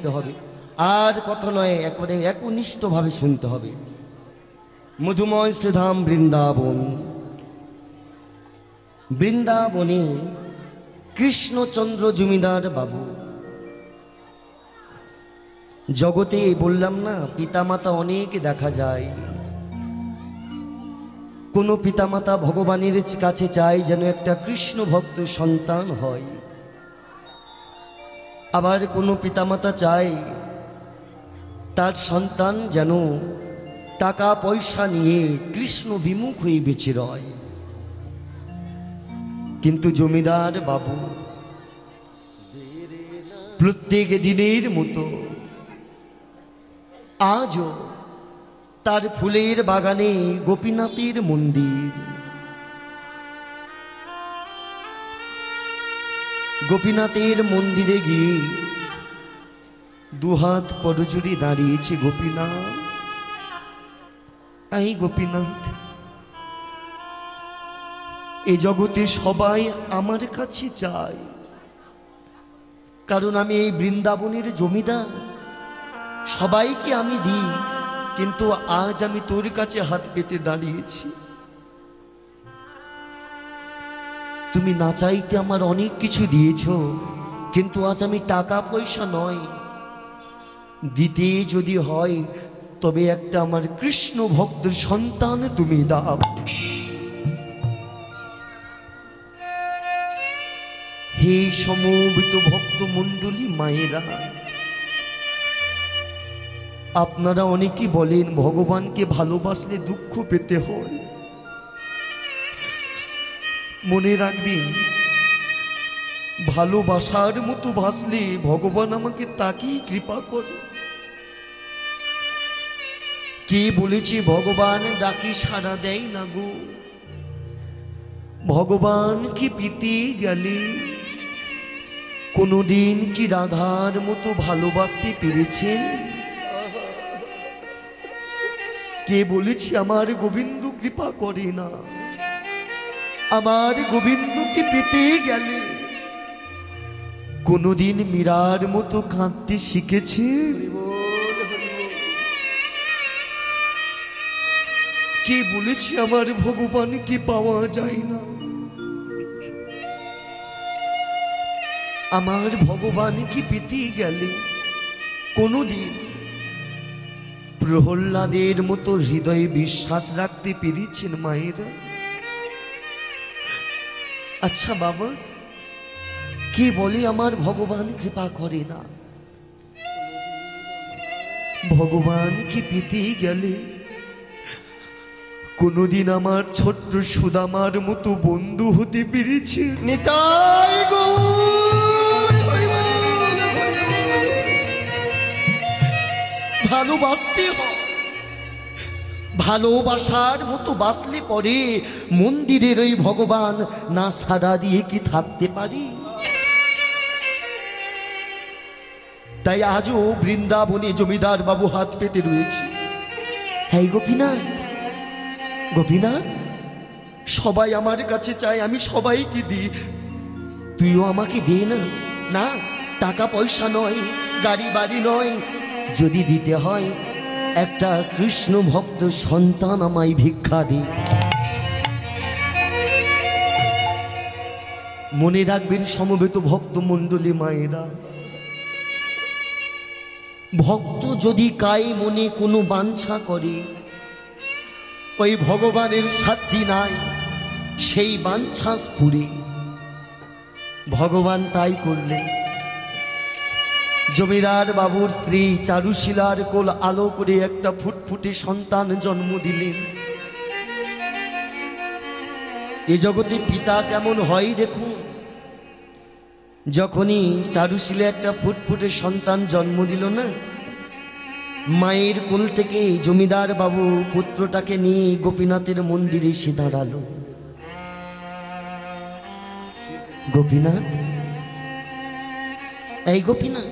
করতে হবে, আর কথা নয়, একবারে একনিষ্ঠভাবে শুনতে হবে। মধুময় শ্রীধাম বৃন্দাবন, বৃন্দাবনে কৃষ্ণচন্দ্র জমিদার বাবু। জগতে বললাম না, পিতামাতা অনেক দেখা যায়। কোনো পিতামাতা ভগবানের কাছে চায় যেন একটা কৃষ্ণ ভক্ত সন্তান হয়, আবার কোনো পিতামাতা চায় তার সন্তান যেন টাকা পয়সা নিয়ে কৃষ্ণ বিমুখ হয়ে বেঁচে রয়। কিন্তু জমিদার বাবু প্রত্যেক দিনের মতো আজও তার ফুলের বাগানে গোপীনাথের মন্দির, গোপীনাথের মন্দিরে গিয়ে দুহাত করজোড়ে দাঁড়িয়েছে গোপীনাথ। এই গোপীনাথ, এই জগতে সবাই আমার কাছে চায়, কারণ আমি এই বৃন্দাবনের জমিদার, সবাইকে আমি দিই, কিন্তু আজ আমি তোর কাছে হাত পেতে দাঁড়িয়েছি। তুমি না চাইতে আমার অনেক কিছু দিয়েছ, কিন্তু আজ আমি টাকা পয়সা নয়, দিতে যদি হয় তবে একটা আমার কৃষ্ণ ভক্তের সন্তান তুমি দাও। হে সমবেত ভক্ত মণ্ডলী মায়েরা, আপনারা অনেকেই বলেন ভগবানকে ভালোবাসলে দুঃখ পেতে হয়। মনে রাখবেন, ভালোবাসার মতো বাসলে ভগবান আমাকে তাকেই কৃপা করে। কে বলেছে ভগবান ডাকি সাড়া দেয় না গো? ভগবান কি পেতে গেলে কোনোদিন কি রাধার মতো ভালোবাসতে পেরেছেন? কে বলেছে আমার গোবিন্দ কৃপা করে না? আমার গোবিন্দকে পেতে গেলে কোনোদিন মীরার মতো কাঁদতে শিখেছেন? কে বলেছে আমার ভগবানকে পাওয়া যায় না? আমার ভগবানকে পেতে গেলে কোনোদিন প্রহ্লাদের মতো হৃদয়ে বিশ্বাস রাখতে পেরেছেন মায়েরা? আচ্ছা বাবা, কে বলে আমার ভগবান কৃপা করে না? ভগবান কি পেতে গেলে কোনদিন আমার ছোট্ট সুদামার মতো বন্ধু হতে পেরেছে? নিতাই গৌর, ভালোবাসতে হয়, ভালোবাসার মতো বাসলে পরে মন্দিরের ওই ভগবান না সাড়া দিয়ে কি থাকতে পারি? তাই আজও বৃন্দাবনে জমিদার বাবু হাত পেতে রয়েছে। হ্যাঁ গোপীনাথ, গোপীনাথ, সবাই আমার কাছে চায়, আমি সবাইকে দিই, তুইও আমাকে দে না। না, টাকা পয়সা নয়, গাড়ি বাড়ি নয়, যদি দিতে হয় একটা কৃষ্ণ ভক্ত সন্তান আমায় ভিক্ষা দে। মনে রাখবেন সমবেত ভক্ত মণ্ডলী মায়েরা, ভক্ত যদি কায় মনে কোনো বাঞ্ছা করে, ওই ভগবানের সাধ্যি নাই সেই বাঞ্ছা স্ফুরে। ভগবান তাই করলেন, জমিদার বাবুর স্ত্রী চারুশীলার কোল আলো করে একটা ফুটফুটে সন্তান জন্ম দিলেন। এ জগতে পিতা কেমন হয় দেখুন। যখনই চারুশীলা একটা ফুটফুটে সন্তান জন্ম দিল না, মায়ের কোল থেকে জমিদার বাবু পুত্রটাকে নিয়ে গোপীনাথের মন্দিরে এসে দাঁড়ালো। গোপীনাথ, এই গোপীনাথ,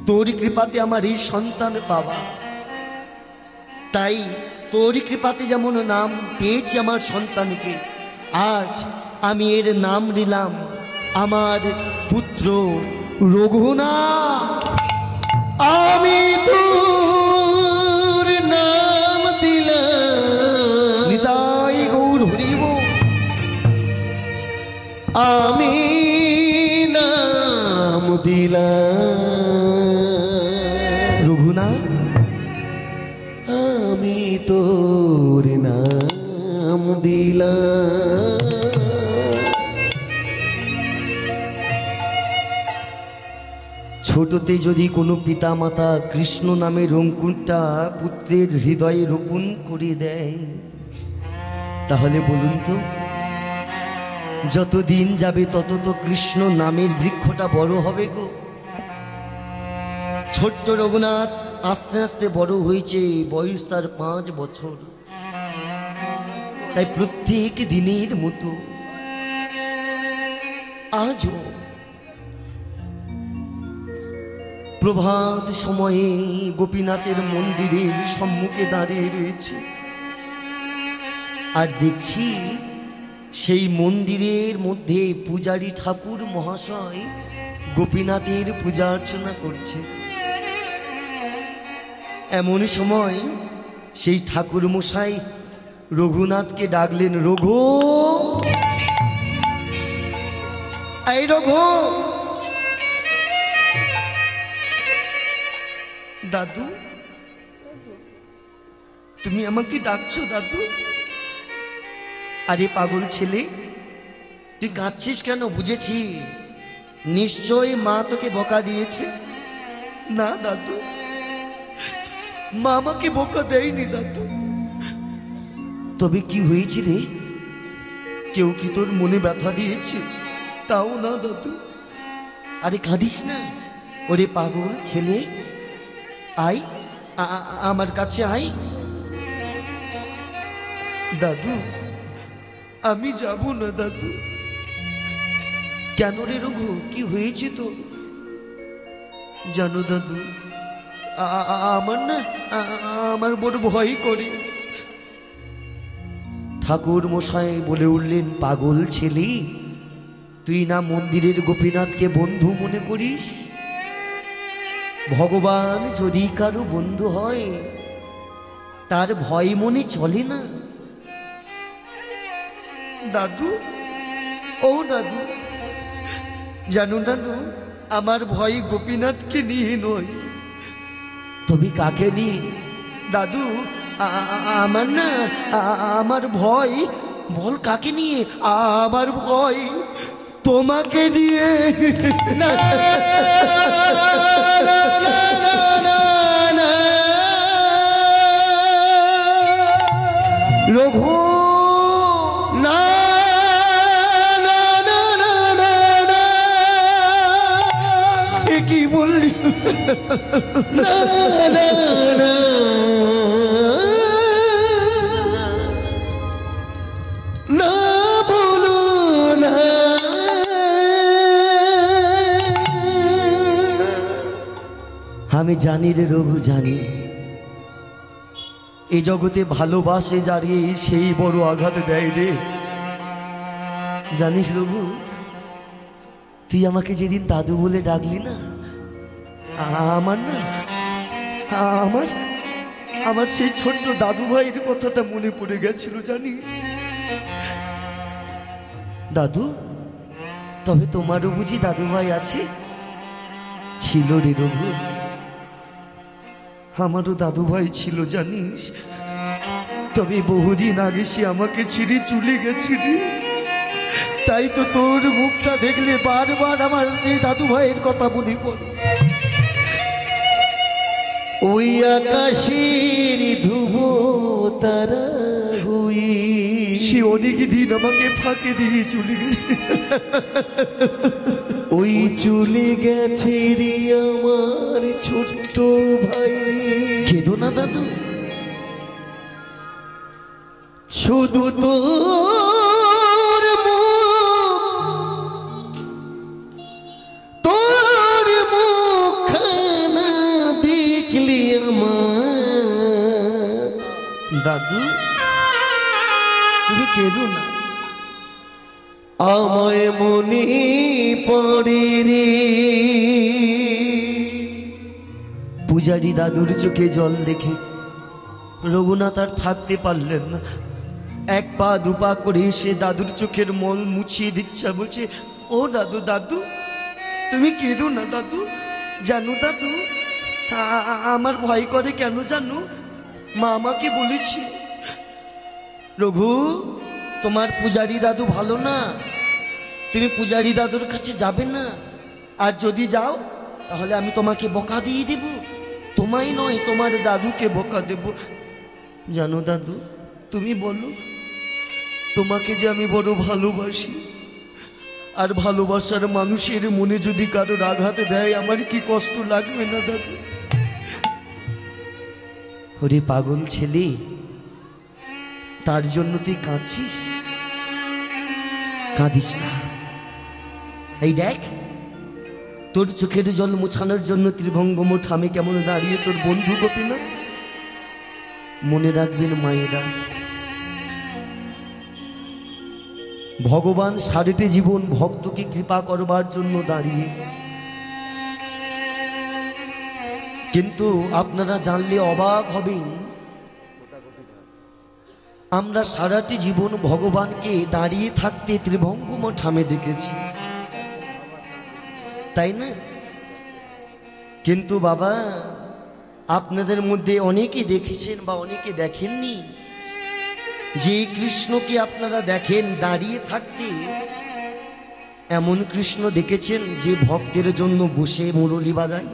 তোর কৃপাতে আমার এই সন্তান পাওয়া, তাই তোর কৃপাতে যেমন নাম পেয়েছি আমার সন্তানকে, আজ আমি এর নাম নিলাম আমার পুত্র রঘুনাথ। আমি তোর নাম দিলাম, নিতাই গৌর হরিব। আমি নাম দিলাম রঘুনাথ, আমি তোর নাম দিলাম। ছোটতে যদি কোনো পিতামাতা কৃষ্ণ নামের অঙ্কুরটা পুত্রের হৃদয়ে রোপণ করে দেয়, তাহলে বলুন তো যত দিন যাবে তত তো কৃষ্ণ নামের বৃক্ষটা বড় হবে গো। ছোট্ট রঘুনাথ আস্তে আস্তে বড় হয়েছে, বয়স তার 5 বছর। তাই প্রত্যেক দিনের মতো আজও প্রভাত সময়ে গোপীনাথের মন্দিরের সম্মুখে দাঁড়িয়ে রয়েছে, আর দেখছি সেই মন্দিরের মধ্যে পূজারী ঠাকুর মহাশয় গোপীনাথের পূজা অর্চনা করছে। এমন সময় সেই ঠাকুর মশাই রঘুনাথকে ডাকলেন, রঘু, এই রঘু। দাদু, তুমি আমাকে ডাকছো দাদু? আরে পাগল ছেলে, তুই কাঁদছিস কেন? বুঝেছি নিশ্চয় মা তোকে বকা দিয়েছে। না দাদু, মা আমাকে বকা দেয়নি দাদু। তবে কি হয়েছে রে? কেউ কি তোর মনে ব্যথা দিয়েছে? তাও না দাদু। আরে কাঁদিস না। ওরে পাগল ছেলে, আয় আমার কাছে আয়। দাদু, আমি যাব না দাদু। কেন রে রঘু, কি হয়েছে তো? জানো দাদু, আমার বড় ভয় করে। ঠাকুর মশাই বলে উঠলেন, পাগল ছেলে, তুই না মন্দিরের গোপীনাথকে বন্ধু মনে করিস? ভগবান যদি কারো বন্ধু হয় তার ভয় মনে চলে না। দাদু, ও দাদু, জানো দাদু, আমার ভয় গোপীনাথকে নিয়ে নয়। তবে কাকে নিয়ে? দাদু, আমার ভয়, বল কাকে নিয়ে? আমার ভয় তোমাকে নিয়ে। রঘু, না কি বললি? না বলো না। আমি জানি রে রঘু, জানি এই জগতে ভালোবাসে যারে সেই বড় আঘাত দেয় রে। জানিস রঘু, তুই আমাকে যেদিন দাদু বলে ডাকলি না, আমার সেই ছোট্ট দাদু ভাইয়ের কথাটা মনে পড়ে গেছিল জানিস দাদু। তবে তোমারও বুঝি দাদু ভাই আছে? ছিল রে রঘু, আমারও দাদু ভাই ছিল জানিস। তবে বহুদিন আগে সে আমাকে ছিঁড়ে চলে গেছে রে। তাই তো তোর মুখটা দেখলে বারবার আমার সেই দাদু ভাইয়ের কথা মনে পড়ে। ওই আকাশের ধ্রুব তারা হই, সে অনেক দিন আমাকে ফাঁকে দিয়ে চলে গেছে। ওই চলে গেছে রে আমার ছোট্ট ভাই। কেঁদো না দাদু, শুধু তোর মুখখানা দেখলি আমার। দাদু তুমি কেঁদো না। আমায় মনে পড়ে রে পূজারি দাদুর চোখে জল দেখে রঘুনাথ আর থাকতে পারলেন না। এক পা দুপা করে এসে দাদুর চোখের মল মুছিয়ে দিচ্ছে, বলছে, ও দাদু, দাদু তুমি কেঁদো না দাদু। জানো দাদু, আমার ভয় করে কেন জানো? মা আমাকে বলেছে, রঘু তোমার পূজারি দাদু ভালো না, তুমি পূজারি দাদুর কাছে যাবে না, আর যদি যাও তাহলে আমি তোমাকে বকা দিয়ে দেব, তোমায় নয় তোমার দাদুকে বকা দেব। জানো দাদু, তুমি বলো, তোমাকে যে আমি বড় ভালোবাসি, আর ভালোবাসার মানুষের মনে যদি কারোর আঘাত দেয় আমার কি কষ্ট লাগবে না দাদু? ওরে পাগল ছেলে, তার জন্য তুই কাঁদছিস? কাঁদিস না। এই দেখ, তোর চোখের জল মোছানোর জন্য ত্রিভঙ্গম ঠামে কেমন দাঁড়িয়ে তোর বন্ধু গোপীনাথ। মনে রাখবেন মায়েরা, ভগবান সারাটি জীবন ভক্তকে কৃপা করবার জন্য দাঁড়িয়ে, কিন্তু আপনারা জানলে অবাক হবেন, আমরা সারাটি জীবন ভগবানকে দাঁড়িয়ে থাকতে ত্রিভঙ্গম ঠামে দেখেছি, তাই না? কিন্তু বাবা, আপনাদের মধ্যে অনেকে দেখেছেন বা অনেকে দেখেননি, যে কৃষ্ণকে আপনারা দেখেন দাঁড়িয়ে থাকতে, এমন কৃষ্ণ দেখেছেন যে ভক্তের জন্য বসে মুরলি বাজায়?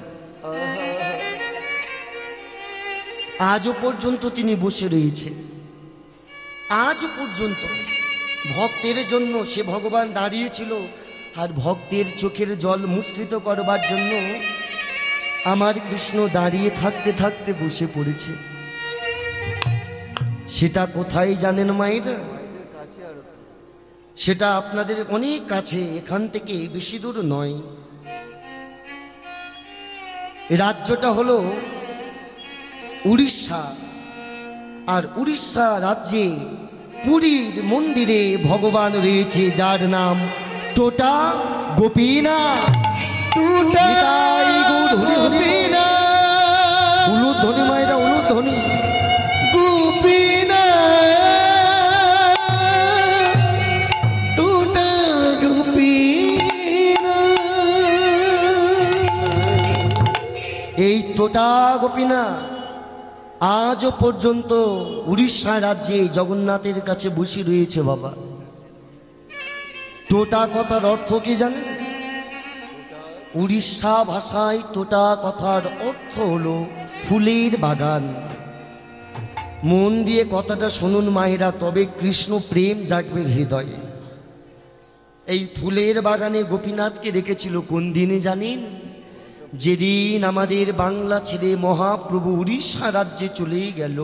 আজও পর্যন্ত তিনি বসে রয়েছেন, আজ পর্যন্ত ভক্তের জন্য সে ভগবান দাঁড়িয়েছিল, আর ভক্তের চোখের জল মুদ্রিত করবার জন্য আমার কৃষ্ণ দাঁড়িয়ে থাকতে থাকতে বসে পড়েছে। সেটা কোথায় জানেন মায়েরা? সেটা আপনাদের অনেক কাছে, এখান থেকে বেশি দূর নয়। রাজ্যটা হলো উড়িষ্যা, আর উড়িষ্যা রাজ্যে পুরীর মন্দিরে ভগবান রয়েছে যার নাম টোটা গোপীনাথ। উলুধ্বনি মায়েরা, উলুধ্বনি। এই টোটা গোপীনাথ আজও পর্যন্ত উড়িষ্যা রাজ্যে জগন্নাথের কাছে বসে রয়েছে বাবা। টোটা কথার অর্থ কি জানেন? উড়িষ্যা ভাষায় টোটা কথার অর্থ হলো ফুলের বাগান। মন দিয়ে কথাটা শুনুন মায়েরা, তবে কৃষ্ণ প্রেম জাগবে হৃদয়ে। এই ফুলের বাগানে গোপীনাথকে রেখেছিল কোন দিনে জানেন? যেদিন আমাদের বাংলা ছেড়ে মহাপ্রভু উড়িষ্যা রাজ্যে চলে গেল।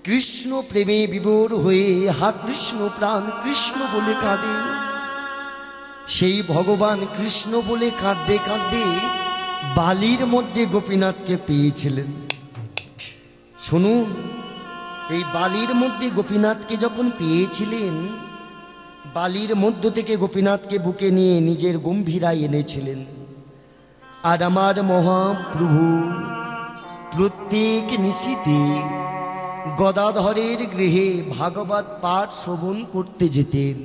কৃষ্ণ প্রেমে বিভোর হয়ে হা কৃষ্ণ প্রাণ কৃষ্ণ বলে কাঁদে। সেই ভগবান কৃষ্ণ বলে কাঁদতে কাঁদতে বালির মধ্যে গোপীনাথকে পেয়েছিলেন। শুনুন, এই বালির মধ্যে গোপীনাথকে যখন পেয়েছিলেন, বালির মধ্য থেকে গোপীনাথকে বুকে নিয়ে নিজের গম্ভীরায় এনেছিলেন। আর আমার মহাপ্রভু প্রত্যেক নিশীতে গদাধরের গৃহে ভাগবত পাঠ শ্রবণ করতে যেতেন।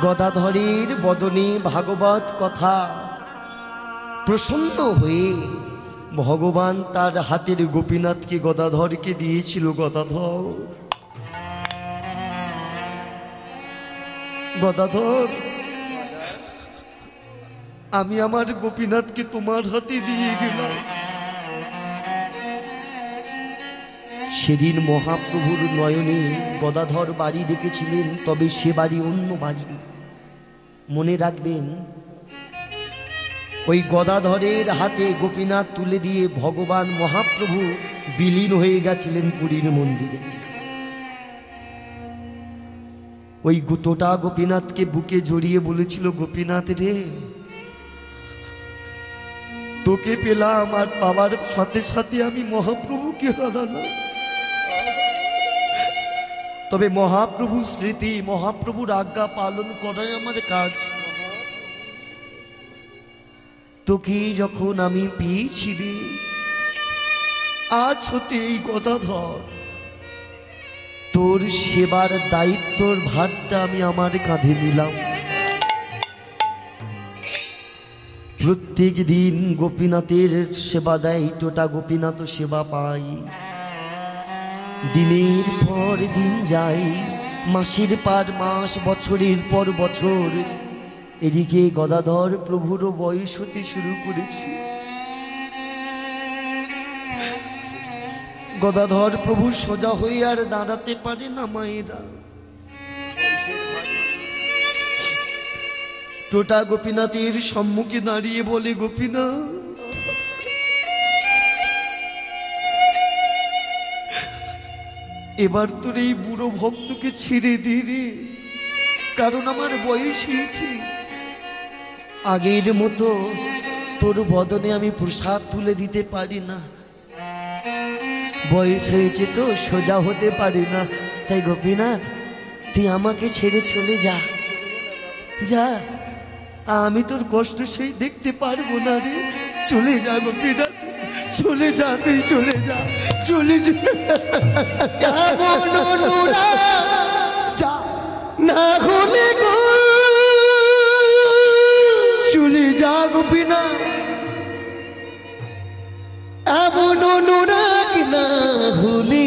গদাধরের বদনে ভাগবত কথা প্রসন্ন হয়ে ভগবান তার হাতের গোপীনাথকে গদাধরকে দিয়েছিল। গদাধর, গদাধর, আমি আমার গোপীনাথকে তোমার হাতে দিয়ে গেলাম। সেদিন মহাপ্রভুর নয়নে গদাধর বাড়ি দেখেছিলেন, তবে সে বাড়ি অন্য বাড়ি। মনে রাখবেন, ওই গদাধরের হাতে গোপীনাথ তুলে দিয়ে ভগবান মহাপ্রভু বিলীন হয়ে গেছিলেন পুরীর মন্দিরে। ওই টোটা গোপীনাথকে বুকে জড়িয়ে বলেছিল, গোপীনাথ রে, তোকে পেলাম, আর পাওয়ার সাথে সাথে আমি মহাপ্রভুকে হারালাম। তবে মহাপ্রভুর স্মৃতি, মহাপ্রভুর আজ্ঞা পালন করাই আমার কাজ। তোকে যখন আমি পেয়েছি রে, আজ হতে এই গদাধর তোর সেবার দায়িত্বর ভারটা আমি আমার কাঁধে নিলাম। প্রত্যেক দিন গোপীনাথের সেবা দেয়, টোটা গোপীনাথ সেবা পাই। দিনের পর দিন যায়, মাসের পর মাস, বছরের পর বছর। এদিকে গদাধর প্রভুরও বয়স হতে শুরু করেছে। গদাধর প্রভু সোজা হয়ে আর দাঁড়াতে পারে না মায়েরা। টোটা গোপীনাথের সম্মুখে দাঁড়িয়ে বলে, গোপীনাথ এবার তোর এই বুড়ো ভক্তকে ছেড়ে দিয়ে রে, কারণ আমার বয়স হয়েছে। আগের মতো তোর বদনে আমি প্রসাদ তুলে দিতে পারি না, বয়স হয়েছে তো সোজা হতে পারি না। তাই গোপীনাথ তুই আমাকে ছেড়ে চলে যা, যা, আমি তোর কষ্ট সেই দেখতে পারবো না রে। চলে যা গোপীনাথ, চলে যা, তুই চলে যা, চলে যা, না হলে গো চলে যা গোপীনাথ। এমন অনুরাগ না হলে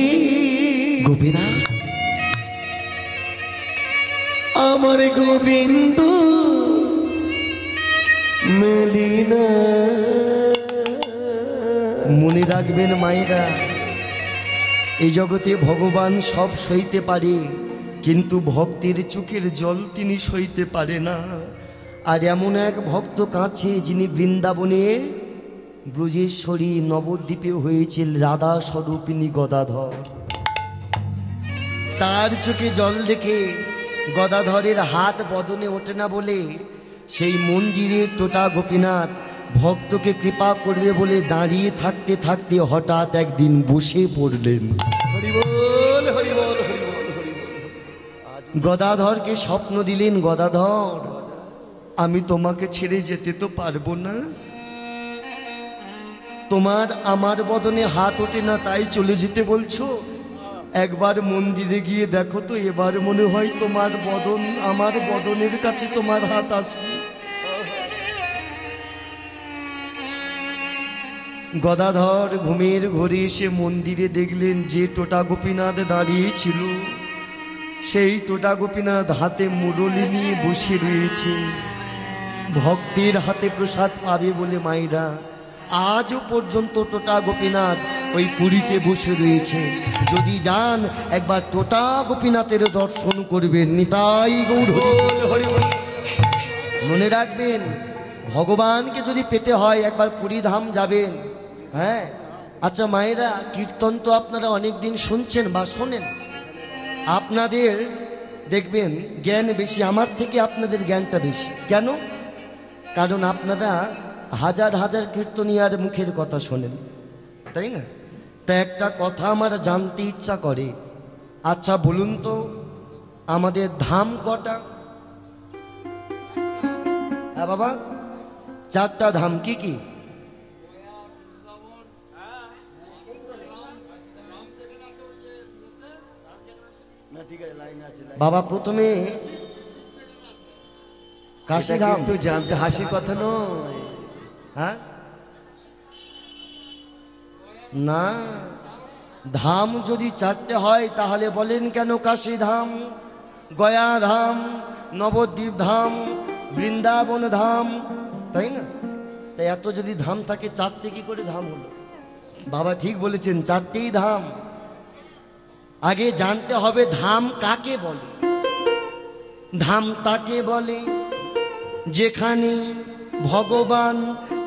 গোপীনাথ আমার গোবিন্দ মেলি না। মনে রাখবেন মায়েরা, এই জগতে ভগবান সব সইতে পারে, কিন্তু ভক্তের চোখের জল তিনি সইতে পারে না। আর এমন এক ভক্ত কাছে যিনি বৃন্দাবনে ব্রজেশ্বরী নবদ্বীপে হয়েছিল রাধা স্বরূপিণী গদাধর। তার চোখে জল দেখে গদাধরের হাত বদনে ওঠে না বলে সেই মন্দিরে টোটা গোপীনাথ ভক্তকে কৃপা করবে বলে দাঁড়িয়ে থাকতে থাকতে হঠাৎ একদিন বসে পড়লেন। হরিবল হরিবল হরিবল হরিবল। গদাধরকে স্বপ্ন দিলেন, গদাধর আমি তোমাকে ছেড়ে যেতে তো পারবো না, তোমার আমার বদনে হাত ওঠে না তাই চলে যেতে বলছো। একবার মন্দিরে গিয়ে দেখো তো, এবার মনে হয় তোমার বদন আমার বদনের কাছে তোমার হাত আসবে। গদাধর ঘুমের ঘরে এসে মন্দিরে দেখলেন যে টোটা গোপীনাথ দাঁড়িয়ে ছিল, সেই টোটা গোপীনাথ হাতে মুরলি নিয়ে বসে রয়েছে। ভক্তের হাতে প্রসাদ পাবে বলে মায়েরা আজও পর্যন্ত টোটা গোপীনাথ ওই পুরীতে বসে রয়েছে। যদি যান একবার টোটা গোপীনাথের দর্শন করবেন। নিতাই গৌর হরিবল। মনে রাখবেন, ভগবানকে যদি পেতে হয় একবার পুরী ধাম যাবেন। হ্যাঁ, আচ্ছা মায়েরা, কীর্তন তো আপনারা অনেক দিন শুনছেন বা শোনেন, আপনাদের দেখবেন জ্ঞান বেশি, আমার থেকে আপনাদের জ্ঞানটা বেশি। কেন? কারণ আপনারা হাজার হাজার কীর্তনিয়ার মুখের কথা শোনেন, তাই না? তা একটা কথা আমার জানতে ইচ্ছা করে, আচ্ছা বলুন তো আমাদের ধাম কটা? হ্যাঁ বাবা, চারটা ধাম। কি কি? বাবা প্রথমে কাশী ধাম তো জানতে হাসির কথা নয়। হ্যাঁ না, ধাম যদি চারটে হয় তাহলে বলেন কেন কাশী ধাম, গয়া ধাম, নবদ্বীপ ধাম, বৃন্দাবন ধাম, তাই না? তাই এত যদি ধাম থাকে চারটে কি করে ধাম হলো? বাবা ঠিক বলেছেন, চারটেই ধাম। আগে জানতে হবে ধাম কাকে বলে। ধাম তাকে বলে যেখানে ভগবান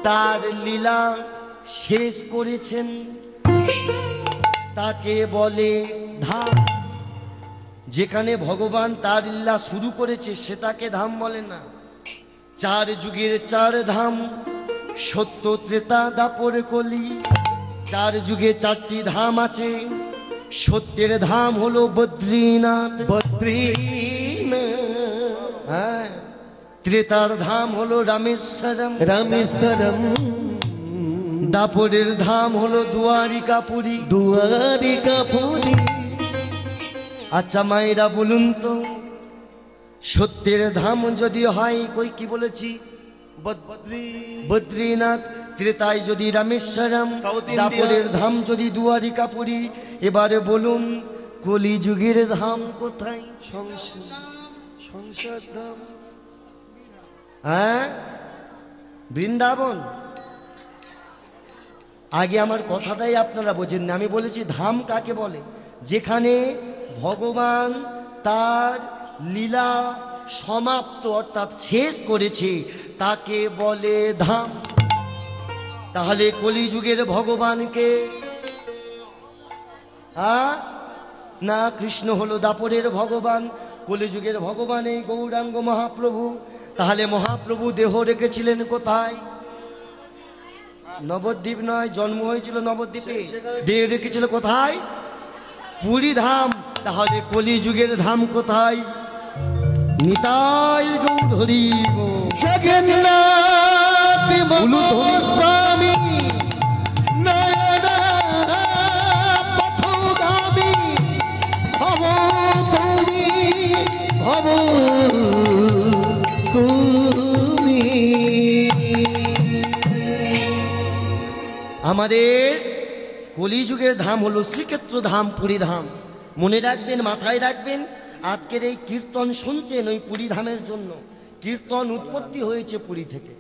তার লীলা শেষ করেছেন, তাকে বলে ধাম। যেখানে ভগবান তার লীলা শুরু করেছে সেটাকে ধাম বলে না। চার যুগের চার ধাম, সত্য ত্রেতা দাপর কলি। চার যুগে চারটি ধাম আছে। সত্যের ধাম হলো বদ্রীনাথ, হ্যাঁ। ত্রেতার ধাম হলো রামেশ্বরম, দাপরের ধাম হলো দুয়ারিকাপুরী। দুয়ারিকাপুরী। আচ্ছা মায়েরা বলুন তো, সত্যের ধাম যদি হয়, কই কি বলেছি, বদ্রীনাথ, ত্রেতায় যদি রামেশ্বরম, South India। দাপরের ধাম যদি দুয়ারিকাপুরী, এবারে বলুন কলিযুগের ধাম কোথায়? সংসার ধাম। হ্যাঁ, বৃন্দাবন। আগে আমার কথাটাই আপনারা বোঝেন না। আমি বলেছি ধাম কাকে বলে? যেখানে ভগবান তার লীলা সমাপ্ত অর্থাৎ শেষ করেছে তাকে বলে ধাম। তাহলে কলিযুগের ভগবানকে না, কৃষ্ণ হলো দাপরের ভগবান, কলিযুগের ভগবান এই গৌরাঙ্গ মহাপ্রভু। তাহলে মহাপ্রভু দেহ রেখেছিলেন কোথায়? নবদ্বীপ নয়, জন্ম হয়েছিল নবদ্বীপে, দেহ রেখেছিল কোথায়? পুরী ধাম। তাহলে কলিযুগের ধাম কোথায়? নিতাই গৌর হরি বল। জগন্নাথ স্বামী নয়ন পথগামী ভব তুমি, ভব তুমি। আমাদের কলিযুগের ধাম হলো শ্রীক্ষেত্র ধাম, পুরী ধাম। মনে রাখবেন, মাথায় রাখবেন। আজকের এই কীর্তন শুনছেন ওই পুরী ধামের জন্য। কীর্তন উৎপত্তি হয়েছে পুরী থেকে।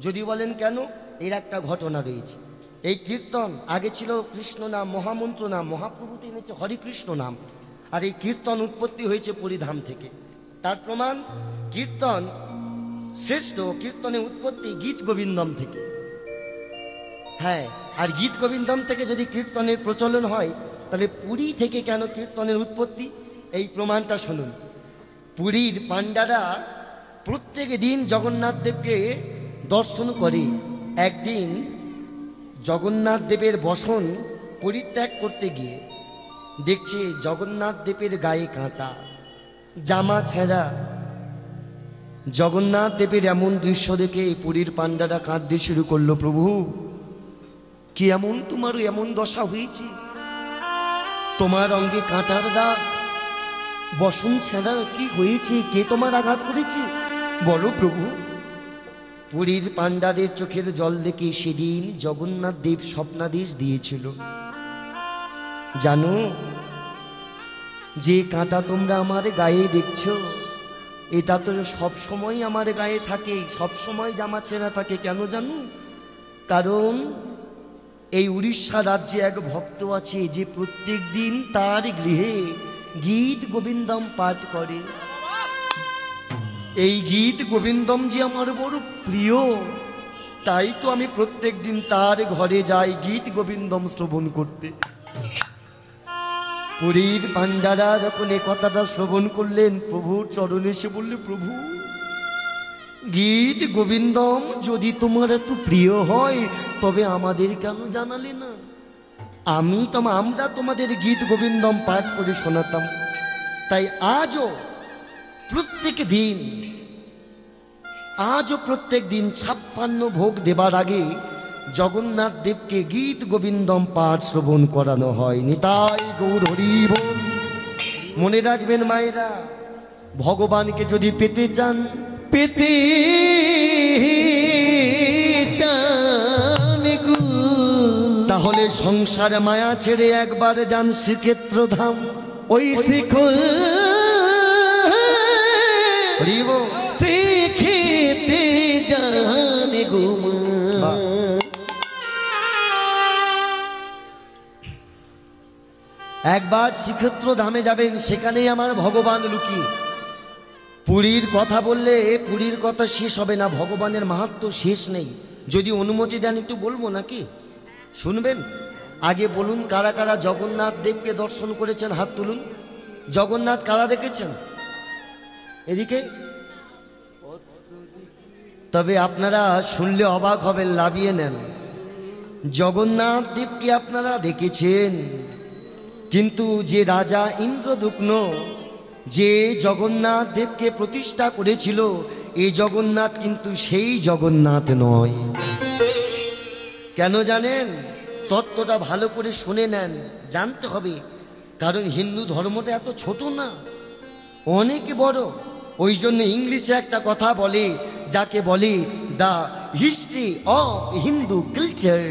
যদি বলেন কেন, এর একটা ঘটনা রয়েছে। এই কীর্তন আগে ছিল কৃষ্ণ নাম, মহামন্ত্র নাম, মহাপ্রভুতে এনেছে হরিকৃষ্ণ নাম। আর এই কীর্তন উৎপত্তি হয়েছে পুরী ধাম থেকে। তার প্রমাণ, কীর্তন শ্রেষ্ঠ, কীর্তনের উৎপত্তি গীত গোবিন্দম থেকে। হ্যাঁ, আর গীত গোবিন্দম থেকে যদি কীর্তনের প্রচলন হয়, তাহলে পুরী থেকে কেন কীর্তনের উৎপত্তি? এই প্রমাণটা শুনুন। পুরীর পাণ্ডারা প্রত্যেক দিন জগন্নাথ দেবকে দর্শন করে। একদিন জগন্নাথ দেবের বসন পরিত্যাগ করতে গিয়ে দেখছে জগন্নাথ দেবের গায়ে কাঁটা, জামা ছেঁড়া। জগন্নাথ দেবের এমন দৃশ্য দেখে পুরীর পাণ্ডারা কাঁদতে শুরু করলো, প্রভু কি এমন তোমার এমন দশা হয়েছে? তোমার অঙ্গে কাঁটার দাগ, বসন ছেঁড়া, কি হয়েছে? কে তোমার আঘাত করেছে? বলো প্রভু। পুরীর পাণ্ডাদের চোখের জল দেখে সেদিন জগন্নাথ দেব স্বপ্নাদেশ দিয়েছিল, জানো যে কাঁটা তোমরা আমার গায়ে দেখছো, এটা তো সবসময় আমার গায়ে থাকে, সবসময় জামা ছেঁড়া থাকে। কেন জানো? কারণ এই উড়িষ্যা রাজ্যে এক ভক্ত আছে যে প্রত্যেক দিন তার গৃহে গীত গোবিন্দম পাঠ করে। এই গীত গোবিন্দম যে আমার বড় প্রিয়, তাই তো আমি প্রত্যেক দিন তার ঘরে যাই গীত গোবিন্দম শ্রবণ করতে। পুরীর পাণ্ডারা যখন এ কথাটা শ্রবণ করলেন, প্রভুর চরণে এসে বললে, প্রভু গীত গোবিন্দম যদি তোমার এত প্রিয় হয়, তবে আমাদের কেন জানালে না? আমরা তোমাদের গীত গোবিন্দম পাঠ করে শোনাতাম। তাই আজও প্রত্যেক দিন 56 ভোগ দেবার আগে জগন্নাথ দেবকে গীত গোবিন্দম পাঠ শ্রবণ করানো হয়। নিতাই গৌর হরি বল। মনে রাখবেন মায়েরা, ভগবানকে যদি পেতে চান, তাহলে সংসার মায়া ছেড়ে একবার যান শ্রীক্ষেত্র ধাম। ওই শিখেতে যান গুমা। একবার শ্রীক্ষেত্র ধামে যাবেন, সেখানেই আমার ভগবান লুকিয়ে। পুরীর কথা বললে পুরীর কথা শেষ হবে না, ভগবানের মাহাত্ম্য শেষ নেই। যদি অনুমতি দেন একটু বলবো নাকি? শুনবেন? আগে বলুন, কারা কারা জগন্নাথ দেবকে দর্শন করেছেন? হাত তুলুন। জগন্নাথ কারা দেখেছেন? এদিকে। তবে আপনারা শুনলে অবাক হবেন, লাভিয়ে নেন। জগন্নাথ দেবকে আপনারা দেখেছেন, কিন্তু যে রাজা ইন্দ্রদুম্ন যে জগন্নাথ দেবকে প্রতিষ্ঠা করেছিল, এই জগন্নাথ কিন্তু সেই জগন্নাথ নয়। কেন জানেন? তত্ত্বটা ভালো করে শুনে নেন, জানতে হবে। কারণ হিন্দু ধর্মটা এত ছোট না, অনেক বড়। ওই জন্য ইংলিশে একটা কথা বলে, যাকে বলে the history of Hindu culture.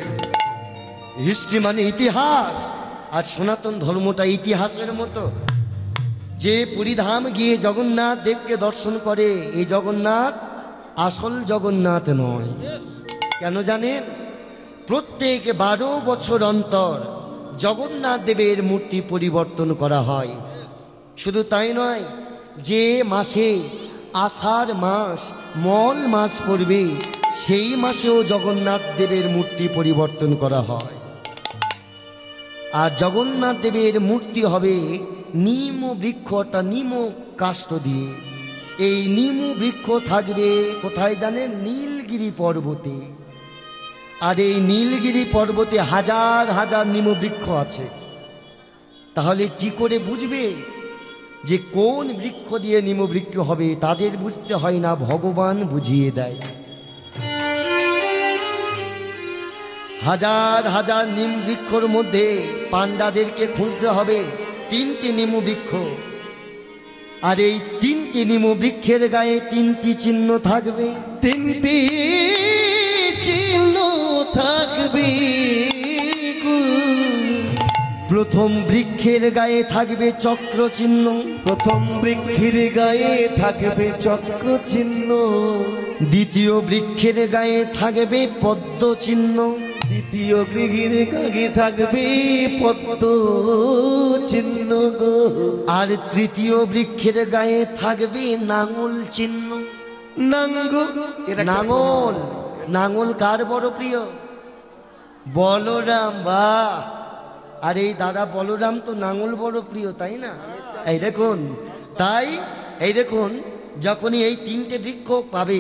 History মানে ইতিহাস, আর সনাতন ধর্মটা ইতিহাসের মতো। যে পুরীধাম গিয়ে জগন্নাথ দেবকে দর্শন করে, এই জগন্নাথ আসল জগন্নাথ নয়। কেন জানেন? প্রত্যেক 12 বছর অন্তর জগন্নাথ দেবের মূর্তি পরিবর্তন করা হয়। শুধু তাই নয়, যে মাসে আষাঢ় মাস মল মাস পড়বে, সেই মাসেও জগন্নাথ দেবের মূর্তি পরিবর্তন করা হয়। আর জগন্নাথ দেবের মূর্তি হবে নিম বৃক্ষ, অর্থাৎ নিম কাষ্ঠ দিয়ে। এই নিম বৃক্ষ থাকবে কোথায় জানেন? নীলগিরি পর্বতে। আর এই নীলগিরি পর্বতে হাজার হাজার নিম বৃক্ষ আছে। তাহলে কি করে বুঝবে যে কোন বৃক্ষ দিয়ে নিম বৃক্ষ হবে? তাদের বুঝতে হয় না, ভগবান বুঝিয়ে দেয়। হাজার হাজার নিম বৃক্ষর মধ্যে পান্ডাদেরকে খুঁজতে হবে 3টি নিম বৃক্ষ। আর এই 3টি নিম বৃক্ষের গায়ে 3টি চিহ্ন থাকবে। 3টি চিহ্ন থাকবে। প্রথম বৃক্ষের গায়ে থাকবে চক্র চিহ্ন। প্রথম বৃক্ষের গায়ে থাকবে চক্র চিহ্ন। দ্বিতীয় বৃক্ষের গায়ে থাকবে পদ্ম চিহ্ন। দ্বিতীয় বৃক্ষের গায়ে থাকবে পদ্ম চিহ্ন। আর তৃতীয় বৃক্ষের গায়ে থাকবে নাঙল চিহ্ন। নাঙল, নাঙল কার বড় প্রিয়? বলরাম। বাহ! আর এই দাদা বলরাম তো নাঙল বড় প্রিয়, তাই না? এই দেখুন, তাই এই দেখুন, যখনই এই 3টে বৃক্ষ পাবে,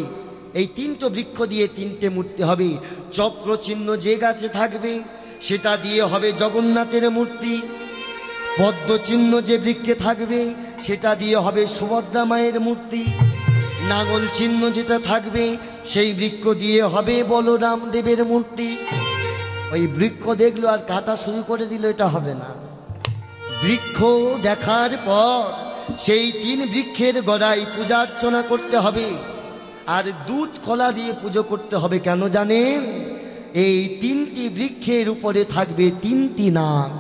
এই 3টে বৃক্ষ দিয়ে 3টে মূর্তি হবে। চক্র চিহ্ন যে গাছে থাকবে সেটা দিয়ে হবে জগন্নাথের মূর্তি। পদ্ম চিহ্ন যে বৃক্ষে থাকবে সেটা দিয়ে হবে সুভদ্রা মায়ের মূর্তি। নাঙল চিহ্ন যেটা থাকবে সেই বৃক্ষ দিয়ে হবে বলরাম দেবের মূর্তি। ওই বৃক্ষ দেখলো আর কাটা শুরু করে দিল, এটা হবে না। বৃক্ষ দেখার পর সেই 3 বৃক্ষের গড়াই পূজা অর্চনা করতে হবে, আর দুধ কলা দিয়ে পুজো করতে হবে। কেন জানেন? এই 3টি বৃক্ষের উপরে থাকবে 3টি নাগ।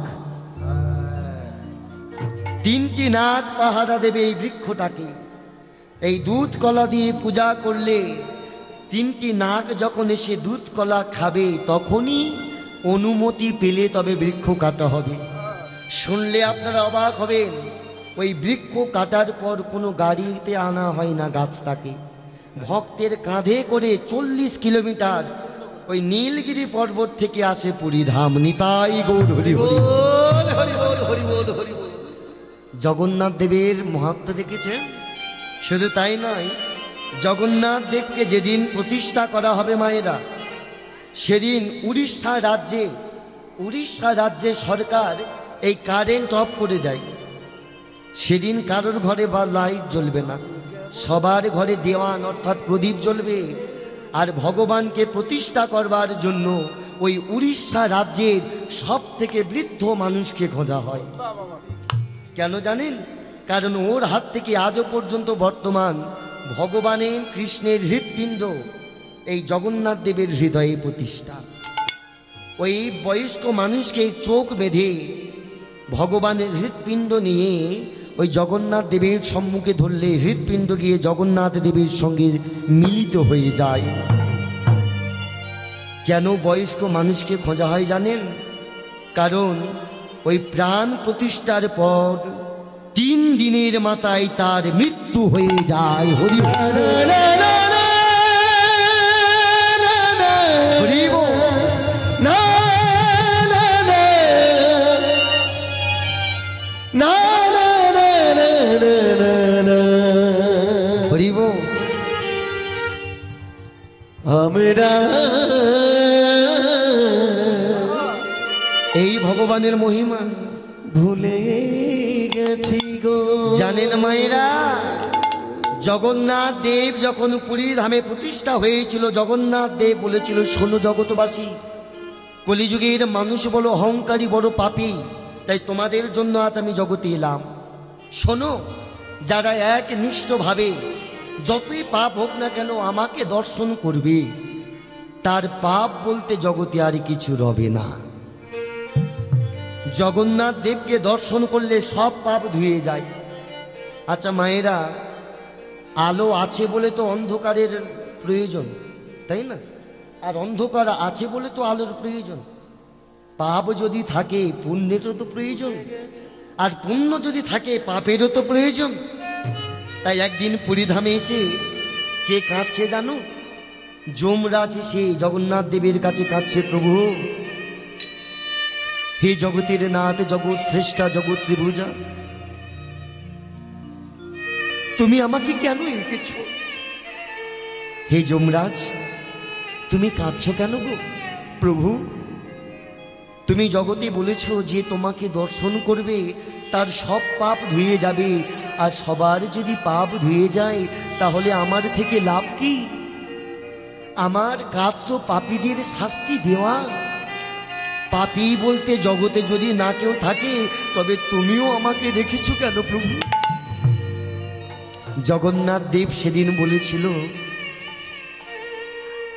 3টি নাগ পাহারা দেবে এই বৃক্ষটাকে। এই দুধ কলা দিয়ে পূজা করলে 3টি নাগ যখন এসে দুধ কলা খাবে, তখনই অনুমতি পেলে তবে বৃক্ষ কাটা হবে। শুনলে আপনারা অবাক হবেন, ওই বৃক্ষ কাটার পর কোনো গাড়িতে আনা হয় না গাছটাকে। ভক্তের কাঁধে করে 40 কিলোমিটার ওই নীলগিরি পর্বত থেকে আসে পুরীধাম। নিতাই গৌর হরি হরি। জগন্নাথ দেবের মাহাত্ম্য দেখেছেন? শুধু তাই নয়, জগন্নাথ দেবকে যেদিন প্রতিষ্ঠা করা হবে মায়েরা, সেদিন উড়িষ্যা রাজ্যে সরকার এই কারেন্ট অফ করে দেয়। সেদিন কারোর ঘরে বা লাইট জ্বলবে না, সবার ঘরে দেওয়ান অর্থাৎ প্রদীপ জ্বলবে। আর ভগবানকে প্রতিষ্ঠা করবার জন্য ওই উড়িষ্যা রাজ্যের সব থেকে বৃদ্ধ মানুষকে খোঁজা হয়। কেন জানেন? কারণ ওর হাত থেকে আজও পর্যন্ত বর্তমান ভগবানের কৃষ্ণের হৃৎপিণ্ড এই জগন্নাথ দেবের হৃদয়ে প্রতিষ্ঠা। ওই বয়স্ক মানুষকে চোখ বেঁধে ভগবানের হৃৎপিণ্ড নিয়ে ওই জগন্নাথ দেবের সম্মুখে ধরলে হৃৎপিণ্ড গিয়ে জগন্নাথ দেবের সঙ্গে মিলিত হয়ে যায়। কেন বয়স্ক মানুষকে খোঁজা হয় জানেন? কারণ ওই প্রাণ প্রতিষ্ঠার পর 3 দিনের মাথায় তার মৃত্যু হয়ে যায়। হরি আমরা এই ভগবানের মহিমা ভুলে গেছি গো। জানেন মায়েরা, জগন্নাথ দেব যখন পুরী ধামে প্রতিষ্ঠা হয়েছিল, জগন্নাথ দেব বলেছিল, শোনো জগৎবাসী, কলিযুগের মানুষ বড় অহংকারী, বড় পাপী, তাই তোমাদের জন্য আজ আমি জগতে এলাম। শোনো, যারা একনিষ্ঠভাবে যতই পাপ হোক না কেন আমাকে দর্শন করবে, তার পাপ বলতে জগতে আর কিছু রবে না। জগন্নাথ দেবকে দর্শন করলে সব পাপ ধুয়ে যায়। আচ্ছা মায়েরা, আলো আছে বলে তো অন্ধকারের প্রয়োজন, তাই না? আর অন্ধকার আছে বলে তো আলোর প্রয়োজন। পাপ যদি থাকে পুণ্যেরও তো প্রয়োজন, আর পুণ্য যদি থাকে পাপেরও তো প্রয়োজন। তাই একদিন পুরীধামে এসে কে কাঁদছে জানো? যমরাজ এসে জগন্নাথ দেবের কাছে কাঁদছে, প্রভু হে জগতের নাথ, জগৎ শ্রেষ্ঠা, জগৎ ত্রিভুজা, তুমি আমাকে কেন এঁকেছ? হে যমরাজ, তুমি কাঁদছ কেন গো? প্রভু, তুমি জগতে বলেছ যে তোমাকে দর্শন করবে তার সব পাপ ধুয়ে যাবে, আর সবার যদি পাপ ধুয়ে যায় তাহলে আমার থেকে লাভ কি? আমার কাজ তো পাপীদের শাস্তি দেওয়া। পাপী বলতে জগতে যদি না কেউ থাকে, তবে তুমিও আমাকে রেখেছ কেন প্রভু? জগন্নাথ দেব সেদিন বলেছিল,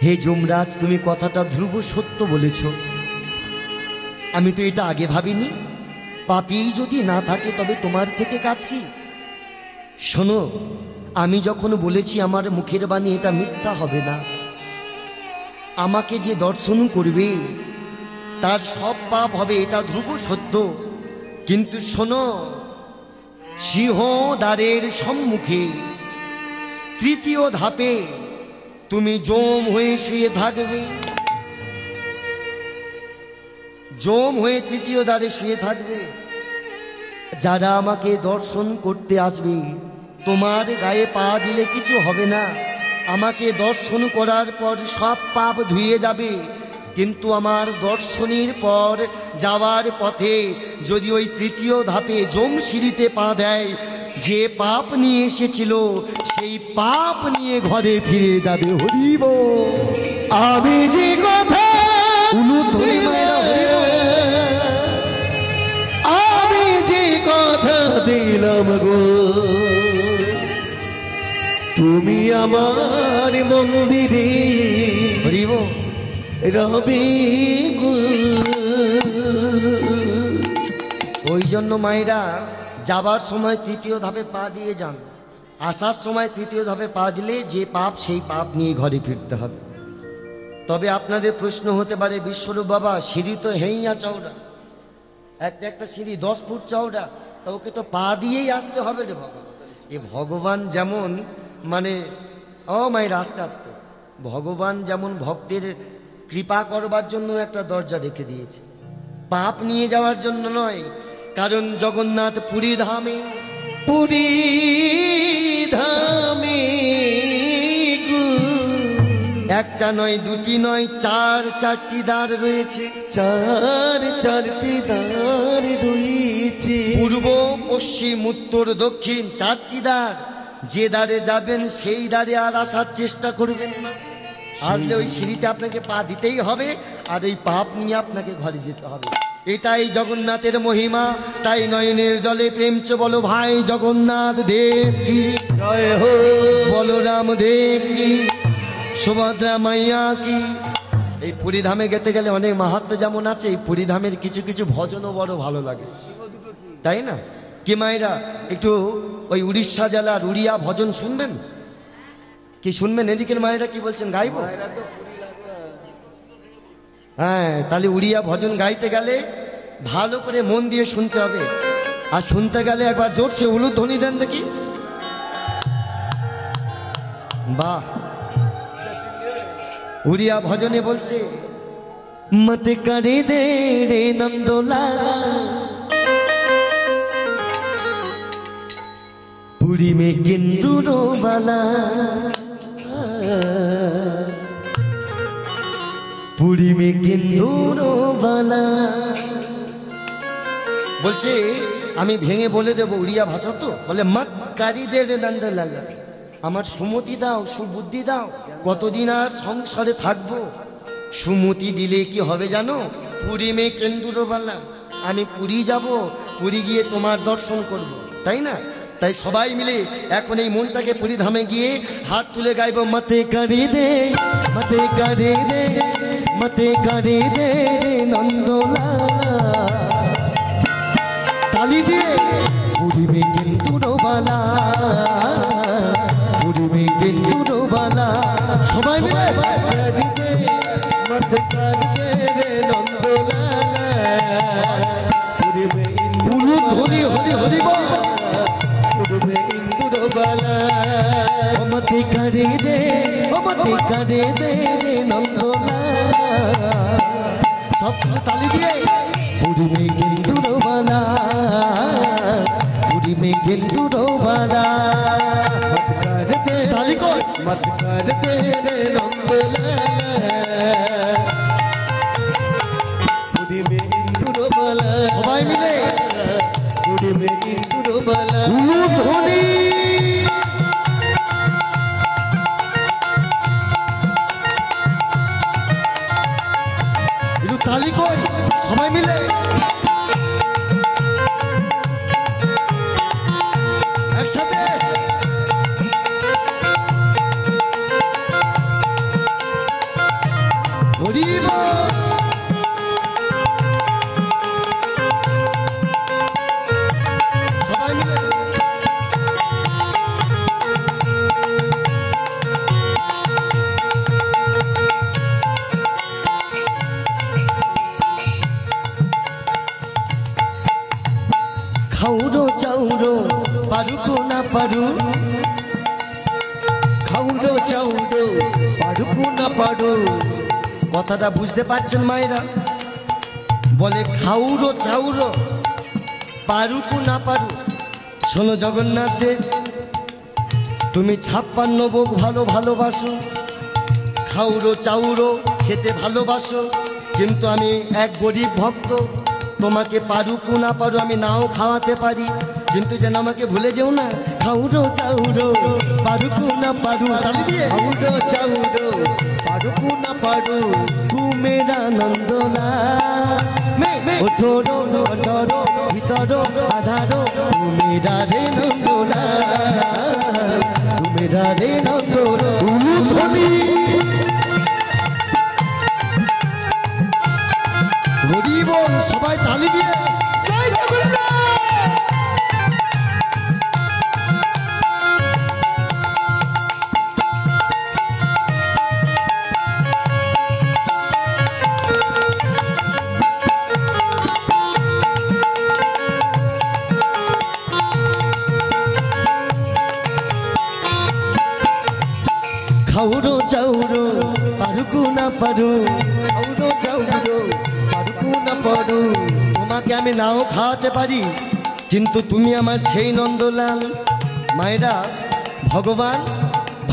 হে যমরাজ, তুমি কথাটা ধ্রুব সত্য বলেছ। আমি তো এটা আগে ভাবিনি। পাপী যদি না থাকে তবে তোমার থেকে কাজ কি? শোনো, আমি যখন বলেছি আমার মুখের বাণী এটা মিথ্যা হবে না। আমাকে যে দর্শন করবে তার সব পাপ হবে, এটা ধ্রুব সত্য। কিন্তু শোনো, সিংহ দ্বারের সম্মুখে তৃতীয় ধাপে তুমি যম হয়ে শুয়ে থাকবে। যম হয়ে তৃতীয় দ্বারে শুয়ে থাকবে। যারা আমাকে দর্শন করতে আসবে, তোমার গায়ে পা দিলে কিছু হবে না। আমাকে দর্শন করার পর সব পাপ ধুয়ে যাবে। কিন্তু আমার দর্শনের পর যাওয়ার পথে যদি ওই তৃতীয় ধাপে যম সিঁড়িতে পা দেয়, যে পাপ নিয়ে এসেছিল সেই পাপ নিয়ে ঘরে ফিরে যাবে। হরিব, আমি যে কথা আমি যে কথা দিলাম গো, তুমি আমার মন্দিরে হরিব রবি গো। ওই জন্য মায়েরা যাবার সময় তৃতীয় ধাপে পা দিয়ে যান, আসার সময় তৃতীয় ধাপে পা দিলে যে পাপ সেই পাপ নিয়ে ঘরে ফিরতে হবে। তবে আপনাদের প্রশ্ন হতে পারে, বিশ্বরূপ বাবা সিঁড়ি তো হেইয়া চওড়া, একটা সিঁড়ি 10 ফুট চওড়া, তা ওকে তো পা দিয়েই আসতে হবে রে ভগবান। এ ভগবান যেমন মানে মায়ের আস্তে আস্তে, ভগবান যেমন ভক্তের কৃপা করবার জন্য একটা দরজা রেখে দিয়েছে, পাপ নিয়ে যাওয়ার জন্য নয়। কারণ জগন্নাথ পুরী ধামে একটা নয়, দুটি নয়, চারটি দ্বার রয়েছে। চারটি দ্বার রয়েছে, পূর্ব, পশ্চিম, উত্তর, দক্ষিণ, 4টি দ্বার। যে দ্বারে যাবেন সেই দ্বারে আর আসার চেষ্টা করবেন না। আসলে ওই সিঁড়িতে আপনাকে পা দিতেই হবে, আর ওই পাপ নিয়ে আপনাকে ঘরে যেতে হবে। এটাই জগন্নাথের মহিমা। তাই নয়নের জলে প্রেম চো বলো ভাই জগন্নাথ দেব কি জয় হো, বলরাম দেব কি, সুভদ্রা মাইয়া কি। এই পুরীধামে গেতে গেলে অনেক মাহাত্ম্য যেমন আছে, এই পুরীধামের কিছু কিছু ভজনও বড় ভালো লাগে, তাই না? কি মায়েরা একটু ওই উড়িষ্যা জেলার উড়িয়া ভজন শুনবেন? কি শুনবেন? এদিকের মায়েরা কি বলছেন, গাইবো? হ্যাঁ, তাহলে উড়িয়া ভজন গাইতে গেলে ভালো করে মন দিয়ে শুনতে হবে। আর শুনতে গেলে একবার জোরসে উলুধ্বনি দেন দেখি। বাহ! উড়িয়া ভজনে বলছে, মত করে দে রে নন্দলালা, পুরী মে কিন্দুরো বালা, পুরী মে কিন্দুরো বালা। বলছে, আমি ভেঙে বলে দেবো, উড়িয়া ভাষা তো। বলে মত কারি দে রে নন্দলালা, আমার সুমতি দাও, সুবুদ্ধি দাও। কতদিন আর সংসারে থাকবো? সুমতি দিলে কি হবে জানো? পুরী মে কেন্দুরবালা, আমি পুরী যাব, পুরী গিয়ে তোমার দর্শন করব, তাই না? তাই সবাই মিলে এখন এই মনটাকে পুরী ধামে গিয়ে হাত তুলে গাইব, মতে করে দে, মতে করে দে, মতে করে দে রে নন্দলালা। তালি দিয়ে পুরী মে কেন্দুরবালা, পুরী মে কেন্দুরবালা, সবাই মিলে मत कर दे रे नंदलाला, पुरी में বুলু ধরি হরি হরি বল, पुरी में इंदुरबाला, মতে করে দে, মতে করে দে রে নন্দলালা। সব তালি দিয়ে পুরী মে কেন্দুরবালা, পুরী মে কেন্দুরবালা। मत कर दे, তালি কর, मत कर दे रे नंदलाला, पुरी में इंदुरबाला, সবাই মিলে पुरी में इंदुरबाला, বুলু ধরি। একটু তালি কর সবাই মিলে, একসাথে হরি বল। সবাই মিলে খাউরো চাউরো পারুকো না পারু, খাউডো চাউডো পাড়ুকু না পাড়ু, কথাটা বুঝতে পারছেন মায়েরা? বলে খাউরো চাউরো পারুকু না পারু। শোনো জগন্নাথ দেব, তুমি 56 ভোগ ভালোবাসো, খাউরো চাউরো খেতে ভালোবাসো, কিন্তু আমি এক গরিব ভক্ত, তোমাকে পারুকু না পারু আমি নাও খাওয়াতে পারি, কিন্তু যেন আমাকে ভুলে যেও না। খাউরো চাউরো পারুকু না পারু, তালি দিয়ে খাউডো চাউডো পাড়ুকু না পাড়ু, तू मेरा नंदोला, उठोरो अंधरो भीतरो आधारो, तू मेरा रे नंदोला, तू मेरा रे नंदोला। হরি বল, সবাই তালি দিয়ে জয় জগন্নাথ। খাউরো চাউরো পারুকু না পারু, খাউডো চাউডো পাড়ুকু না পাড়ু, তোমাকে আমি নাও খাওয়াতে পারি, কিন্তু তুমি আমার সেই নন্দলাল। মায়েরা, ভগবান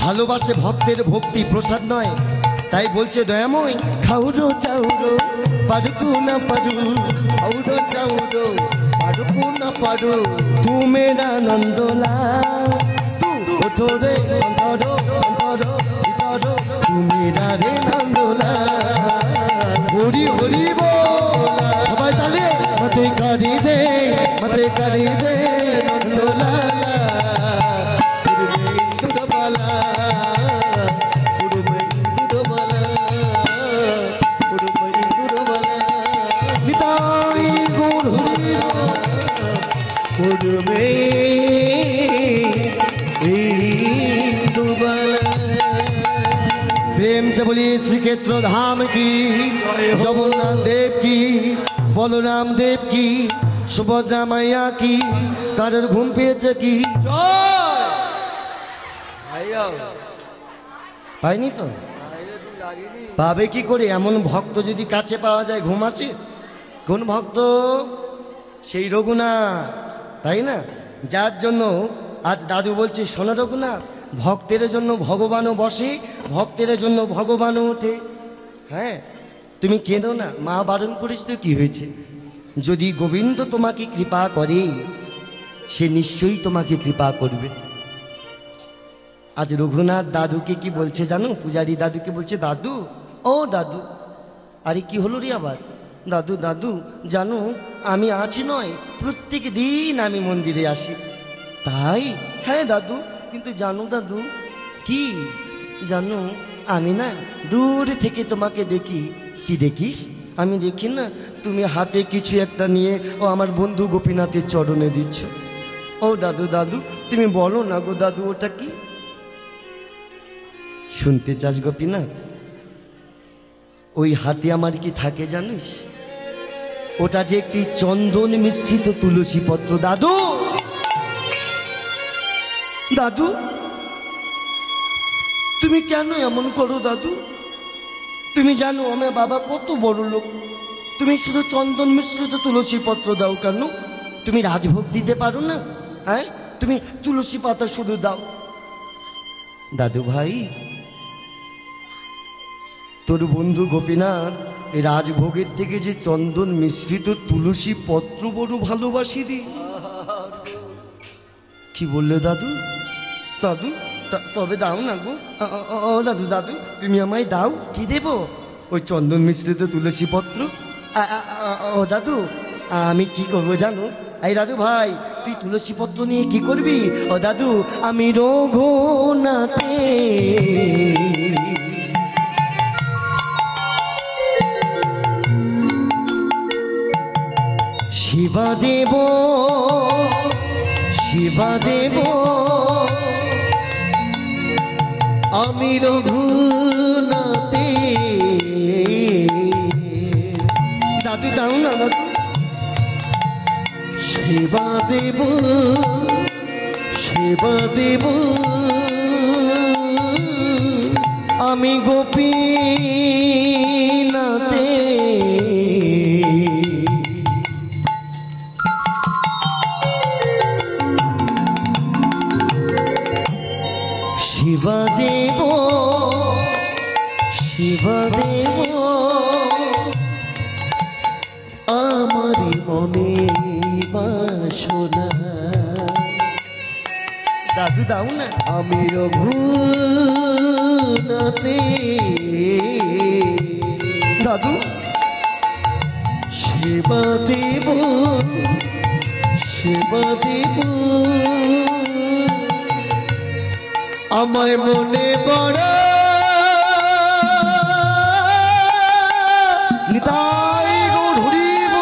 ভালোবাসে ভক্তের ভক্তি, প্রসাদ নয়। তাই বলছে দয়াময়, খাউরো চাউরো পারুকু না পারু, খাউডো চাউডো পাড়ুকু না পাড়ু, তু মেরা নন্দলাল, ওঠো রে অন্তরো অন্তরো ভিতরো, তু মেরা রে নন্দলাল। হরি হরি বল, সবাই তালে মতে করি দে, মতে করি দে নন্দলালা। পুরি में इंदुरबाला, पुरी में इंदुरबाला, पुरी में इंदुरबाला, নিতাই গৌর হরি বল। पुरी में इंदुरबाला। प्रेम से बोलिए श्री क्षेत्र धाम की, जगन्नाथ देव की, बलराम देव की, सुभद्रा मैया की, কারোর ঘুম পেয়েছে কি? পাইনি তো, পাবে কি করে? এমন ভক্ত যদি কাছে পাওয়া যায় ঘুম আছে? কোন ভক্ত? সেই রঘুনাথ, তাই না? যার জন্য আজ দাদু বলছে, শোনো রঘুনাথ, ভক্তের জন্য ভগবানও বসে, ভক্তের জন্য ভগবানও ওঠে। হ্যাঁ, তুমি কেঁদো না, মা বারণ করেছ তো কি হয়েছে? যদি গোবিন্দ তোমাকে কৃপা করে, সে নিশ্চয়ই তোমাকে কৃপা করবে। আজ রঘুনাথ দাদুকে কি বলছে জানো? পূজারী দাদুকে বলছে, দাদু ও দাদু, আরে কি হলো রে আবার? দাদু দাদু জানো, আমি আছি নয়, প্রত্যেক দিন আমি মন্দিরে আসি। তাই? হ্যাঁ দাদু, কিন্তু জানো দাদু কি জানো, আমি না দূর থেকে তোমাকে দেখি। কি দেখিস? আমি দেখি না তুমি হাতে কিছু একটা নিয়ে ও আমার বন্ধু গোপীনাথের চরণে দিচ্ছ। ও দাদু দাদু তুমি বলো না গো দাদু, ওটা কি? শুনতে চাস গোপীনাথ? ওই হাতে আমার কি থাকে জানিস? ওটা যে একটি চন্দন মিশ্রিত তুলসী পত্র। দাদু দাদু তুমি কেন এমন করো দাদু? তুমি জানো আমার বাবা কত বড় লোক, তুমি শুধু চন্দন মিশ্রিত তুলসী পত্র দাও কেন? তুমি রাজভোগ দিতে পারো না? হ্যাঁ, তুমি তুলসী পাতা শুধু দাও। দাদু ভাই, তোর বন্ধু গোপীনাথ এই রাজভোগের থেকে যে চন্দন মিশ্রিত তুলসী পত্র বড় ভালোবাসি রে। কি বললে দাদু? দাদু তবে দাও না গো। ও দাদু দাদু তুমি আমায় দাও। কি দেব? ওই চন্দন মিশ্রিত তুলসী পত্র। ও দাদু আমি কি করবো জানো? এই দাদু ভাই, তুই তুলসী পত্র নিয়ে কি করবি? ও দাদু, আমি রঘুনাথে শিবা দেব, শিবা দেব, আমি রঘুনাথে। দাদু দাও না দাদু। সেবা দেব, সেবা দেব, আমি গোপীনাথে শিবা দেব, শিবা দেব, আমারি মনে বাসনা। দাদু দাও না। আমি রঘুনাথে দাদু সেবা দেব, সেবা দেব, আমায় মনে বড় নিতাই গৌর হরিব।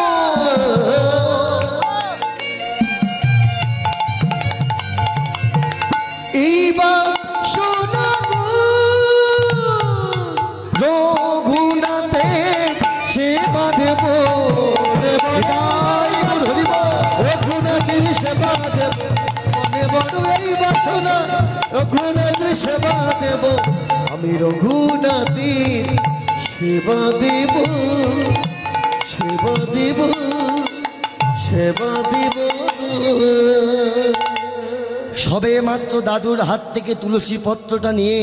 এইবার শোনা রঘুনাথে সেবা দেব, নিতাই গৌর হরিব। রঘুনাথের সেবা দেব, মনে বড় এই বাসনা, রঘুনাথের সেবা দেব, আমি রঘুনাথের সেবা দেব, সেবা দেব, সেবা দেব। সবে মাত্র দাদুর হাত থেকে তুলসী পত্রটা নিয়ে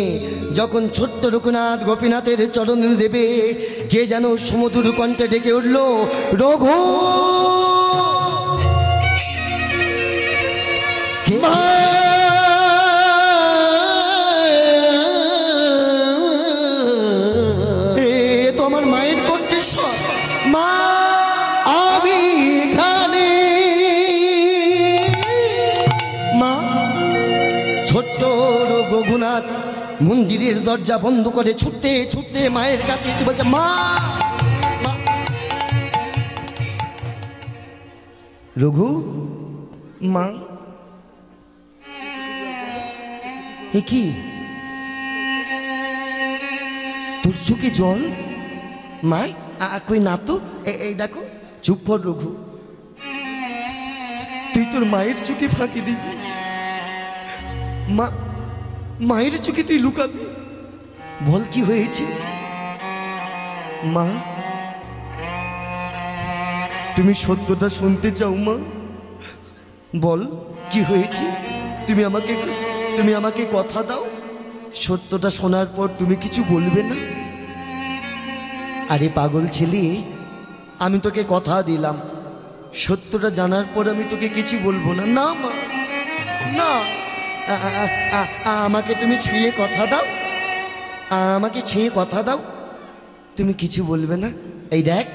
যখন ছোট্ট রঘুনাথ গোপীনাথের চরণে দেবে, কে যেন সুমধুর কণ্ঠে ডেকে উঠল, রঘু। তো আমার মায়ের কণ্ঠেশ্বর। মা আমি এখানে। মা। ছোট্ট রঘুনাথ মন্দিরের দরজা বন্ধ করে ছুটতে ছুটতে মায়ের কাছে এসে বলছে, মা। রঘু, মা। এ কি তোর চোখে জল? মা কই না তো, এই দেখো। চুপ কর রঘু, তুই তোর মায়ের চোখে ফাঁকি দিবি? মা, মায়ের চোখে তুই লুকাবি? বল কি হয়েছে? মা তুমি সত্যটা শুনতে চাও? মা বল কি হয়েছে? তুমি আমাকে কথা দাও, সত্যটা শোনার পর তুমি কিছু বলবে না? আরে পাগল ছেলে, আমি তোকে কথা দিলাম, সত্যটা জানার পর আমি তোকে কিছু বলবো না। না মা, না। আমাকে তুমি ছুঁয়ে কথা দাও, আমাকে ছুঁয়ে কথা দাও, তুমি কিছু বলবে না? এই দেখ,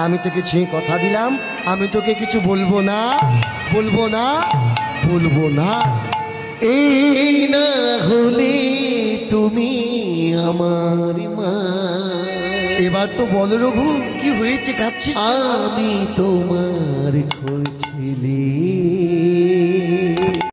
আমি তোকে ছুঁয়ে কথা দিলাম, আমি তোকে কিছু বলবো না, বলবো না, বলবো না। এই না হলে তুমি আমার মা, এবার তো বলো রঘু, কি হয়েছে, কাঁদছিস? আমি তোমার ছেলে।